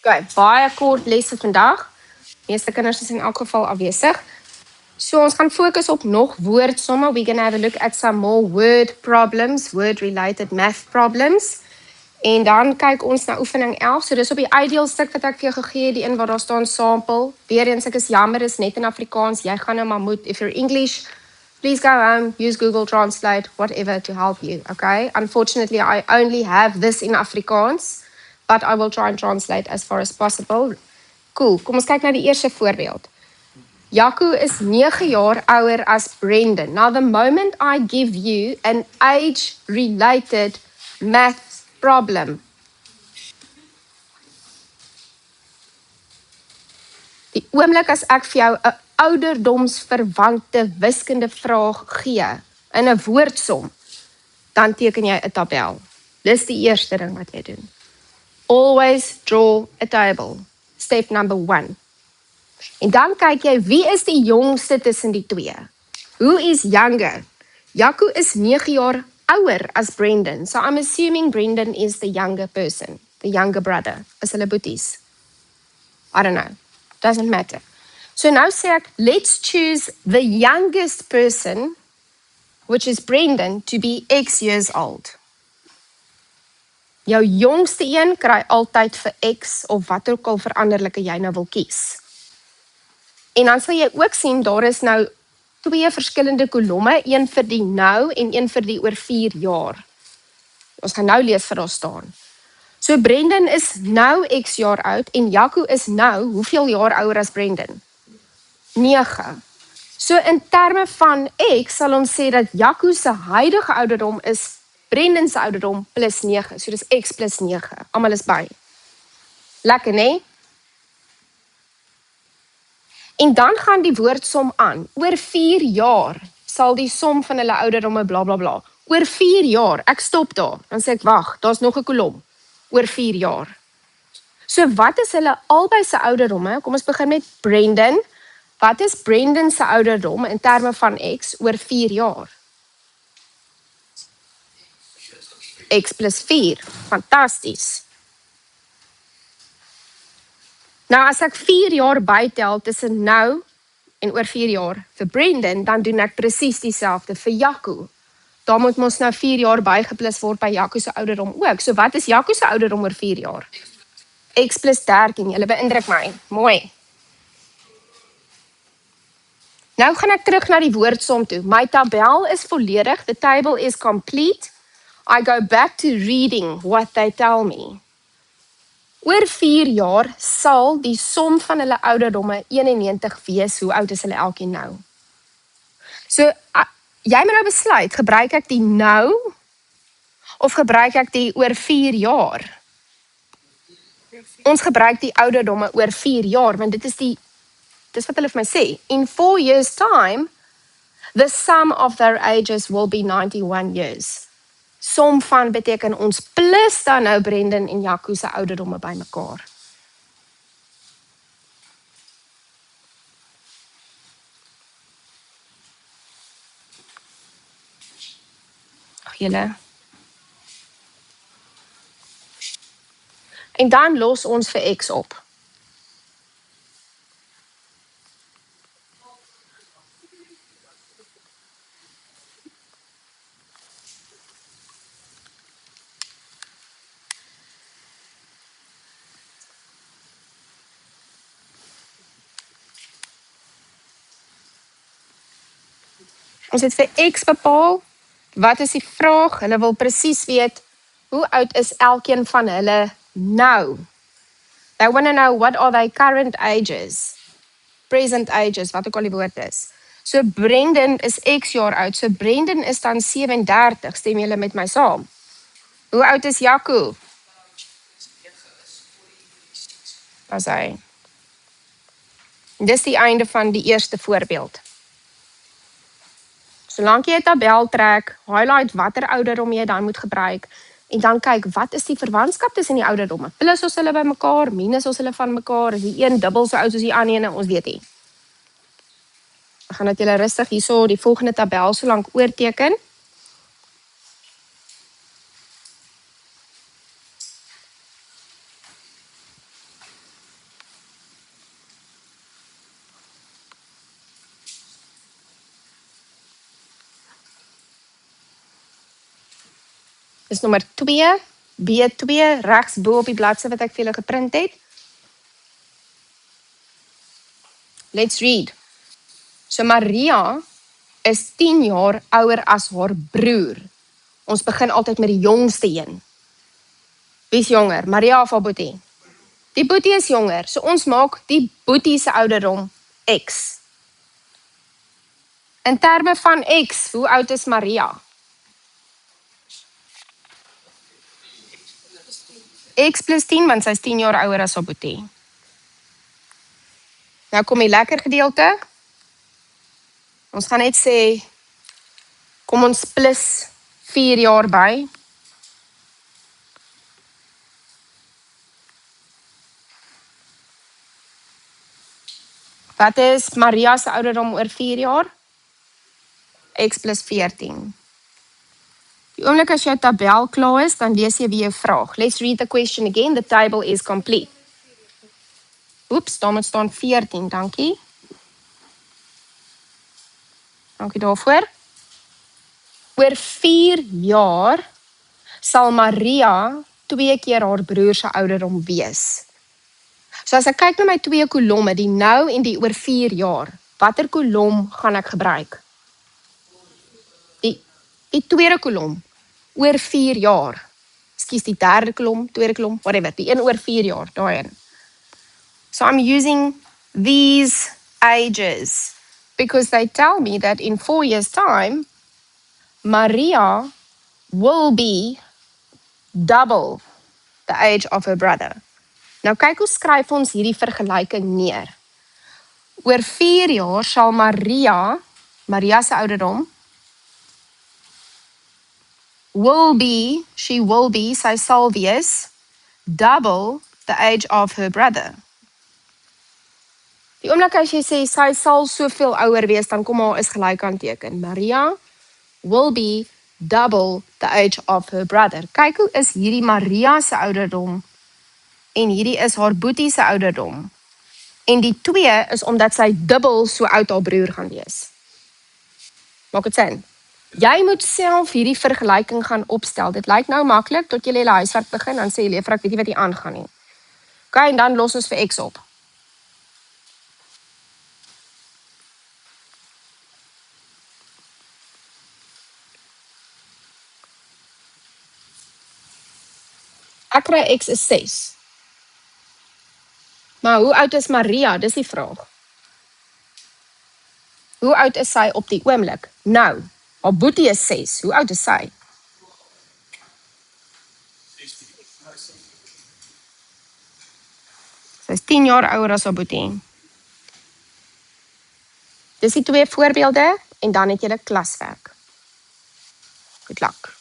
Okay, baie kort lesse vandag. Meeste kinders is in elk geval afwesig. So ons gaan fokus op nog woordsomme. We're going to have a look at some more word problems, word-related math problems. En dan kyk ons na oefening 11. So dis op die ideal stuk wat ek vir jou gegee het, die een waar daar staan sample. Weereens ek is jammer, is net in Afrikaans. Jy gaan nou maar moet, if you're English, please go home, use Google Translate, whatever to help you, okay? Unfortunately, I only have this in Afrikaans, but I will try and translate as far as possible. Cool, kom ons kyk na die eerste voorbeeld. Jaco is 9 jaar ouer as Brendan. Now, the moment I give you an age-related math problem, die oomblik as ek vir jou 'n ouderdomsverwante wiskunde vraag gee in 'n woordsom, dan teken jy 'n tabel. Dis die eerste ding wat jy doen. Always draw a table. Step number 1. En dan kyk jy, wie is die jongste tussen die twee? Who is younger? Jaco is 9 jaar ouer as Brendan. So I'm assuming Brendan is the younger person, the younger brother. Is hulle boeties? I don't know. Doesn't matter. So now sê ek, let's choose the youngest person, which is Brendan, to be X years old. Jou jongste een kry altyd vir X of wat ook al veranderlike jy nou wil kies. En dan sal jy ook sien, daar is nou 2 verskillende kolomme, een vir die nou en een vir die oor 4 jaar. Ons gaan nou lees vir daar staan. So Brendan is nou X jaar oud en Jaco is nou hoeveel jaar ouer as Brendan? 9. So in terme van X sal ons sê dat Jaco se huidige ouderdom is Brendan se ouderdom plus 9. So dis X plus 9. Almal is by. Lekker, né? En dan gaan die woordsom aan. Oor 4 jaar sal die som van hulle ouderdomme bla bla bla. Oor 4 jaar, ek stop daar. Dan sê ek, wag, daar's nog 'n kolom. Oor 4 jaar. So wat is hulle albei se ouderdomme? Kom ons begin met Brendan. Wat is Brendan se ouderdom in terme van X oor 4 jaar? X plus 4. Fantasties. Nou as ek 4 jaar bytel tussen nou en oor 4 jaar vir Brendan, dan doen ek presies dieselfde vir Jaco. Daar moet ons nou 4 jaar bygeplus word by Jaco se ouderdom ook. So wat is Jaco se ouderdom oor 4 jaar? X plus 13, julle beïndruk my. Mooi. Nou gaan ek terug na die woordsom toe. My tabel is volledig. The table is complete. I go back to reading what they tell me. Oor 4 jaar sal die som van hulle ouderdomme 91 wees. Hoe oud is hulle elkeen nou? So, jy moet nou besluit, gebruik ek die nou of gebruik ek die oor 4 jaar? Ons gebruik die ouderdomme oor 4 jaar, want dis wat hulle vir my sê. In 4 years time, the sum of their ages will be 91 years. Som van beteken ons plus dan nou Brendan en Jaco se ouderdomme bymekaar. Ag julle. En dan los ons vir X op. Ons het vir X bepaal. Wat is die vraag? Hulle wil presies weet, hoe oud is elkeen van hulle nou? They want to know what are their current ages? Present ages, wat ook al die woord is. So Brendan is X jaar oud. So Brendan is dan 37. Stem julle met my saam? Hoe oud is Jaco? As hy. Dis die einde van die eerste voorbeeld. Solank jy 'n tabel trek, highlight watter ouderdom jy dan moet gebruik en dan kyk wat is die verwantskap tussen die ouderdomme. Plus ons hulle by mekaar, minus ons hulle van mekaar, is die een dubbel so oud soos die ander ene, ons weet nie. Ek gaan dit julle rustig hierso die volgende tabel so lank oorteken. Dis nommer 2, B2, regs bo op die bladsy wat ek vir julle geprint het. Let's read. So Maria is 10 jaar ouer as haar broer. Ons begin altyd met die jongste een. Wie is jonger, Maria of haar boetie? Die boetie is jonger, so ons maak die boetie se ouderdom X. In terme van X, hoe oud is Maria? X plus 10, want sy is 10 jaar ouer as haar boetie. Nou kom die lekker gedeelte. Ons gaan net sê, kom ons plus 4 jaar by. Wat is Maria se ouderdom oor 4 jaar? X plus 14. Die oomblik as jou tabel klaar is, dan lees jy weer jou vraag. Let's read the question again. The table is complete. Oeps, daar moet staan 14, dankie. Dankie daarvoor. Oor 4 jaar sal Maria 2 keer haar broer se ouderdom wees. So as ek kyk na my 2 kolomme, die nou en die oor 4 jaar, watter kolom gaan ek gebruik? Die tweede kolom, oor 4 jaar. Ekskuus, die derde kolom, tweede kolom, whatever, die een oor 4 jaar, daarin. So I'm using these ages because they tell me that in 4 years' time, Maria will be double the age of her brother. Nou kyk hoe skryf ons hierdie vergelyking neer. Oor 4 jaar sal Maria se ouderdom, sy sal wees, double the age of her brother. Die oomblik as jy sê, sy sal soveel ouer wees, dan kom haar is gelyk aan teken. Maria will be double the age of her brother. Kyk hoe is hierdie Maria se ouderdom, en hierdie is haar boetie se ouderdom. En die 2 is omdat sy dubbel so oud haar broer gaan wees. Maak dit sin? Jy moet self hierdie vergelyking gaan opstel. Dit lyk nou maklik, tot jy julle huiswerk begin, dan sê jy, juffrou, ek weet nie wat hier aangaan nie. Okay, en dan los ons vir X op. Ek kry X is 6. Maar hoe oud is Maria? Dis die vraag. Hoe oud is sy op die oomblik? Nou, haar boetie is 6. Hoe oud is sy? Sy is 10 jaar ouer as haar boetie. Dis die 2 voorbeelde en dan het jy 'n klaswerk. Good luck.